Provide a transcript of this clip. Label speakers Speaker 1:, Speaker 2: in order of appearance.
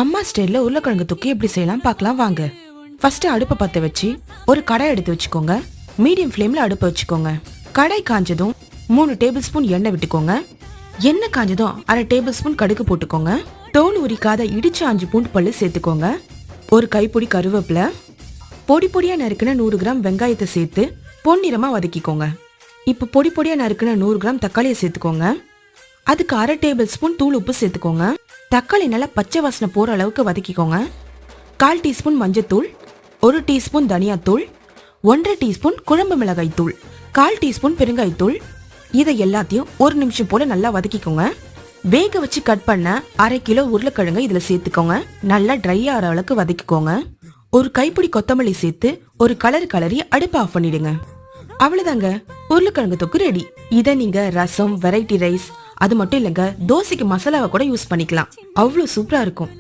Speaker 1: அம்மா ஸ்டைல்ல உருளைக்கிழங்கு தொக்கு எப்படி செய்யலாம் பார்க்கலாம் வாங்க. ஃபர்ஸ்ட் அடுப்பை பற்ற வச்சு ஒரு கடாய் எடுத்து வச்சுக்கோங்க. மீடியம் ஃப்ளேம்ல அடுப்பை வச்சுக்கோங்க. கடாய் காஞ்சதும் 3 டேபிள் ஸ்பூன் எண்ணெய் விட்டுக்கோங்க. எண்ணெய் காஞ்சதும் அரை டேபிள் ஸ்பூன் கடுகு போட்டுக்கோங்க. தோல் உரிக்காத இடிச்ச 5 பூண்டு பல்லு சேர்த்துக்கோங்க. ஒரு கைப்பிடி கருவேப்பிலை, பொடி பொடியா நறுக்கின 100 கிராம் வெங்காயத்தை சேர்த்து பொன்னிறமா வதக்கிக்கோங்க. இப்போ பொடி பொடியா நறுக்கின 100 கிராம் தக்காளியை சேர்த்துக்கோங்க. அதுக்கு அரை டேபிள் ஸ்பூன் தூள் உப்பு சேர்த்துக்கோங்க. தக்காளி நல்லா பச்சை வாசனை போற அளவுக்கு வதக்கிக்கோங்க. 1/4 டீஸ்பூன் மஞ்சத்தூள், 1 டீஸ்பூன் தனியாத்தூள், 1/2 டீஸ்பூன் குழம்பு மிளகாய் தூள், 1/4 டீஸ்பூன் பெருங்காயத்தூள், இதை எல்லாத்தையும் 1 நிமிஷம் போல நல்லா வதக்கிக்கோங்க. வேக வச்சு கட் பண்ண 1/2 கிலோ உருளைக்கிழங்கு இதுல சேர்த்துக்கோங்க. நல்லா ட்ரை ஆகிற அளவுக்கு வதக்கிக்கோங்க. ஒரு கைப்பிடி கொத்தமல்லி சேர்த்து ஒரு கலரி அடுப்பு ஆஃப் பண்ணிடுங்க. அவ்வளவுதாங்க, உருளைக்கிழங்கு தொக்கு ரெடி. இதை நீங்க ரசம், வெரைட்டி ரைஸ், அது மட்டும் இல்லைங்க, தோசைக்கு மசாலாவை கூட யூஸ் பண்ணிக்கலாம். அவ்வளவு சூப்பரா இருக்கும்.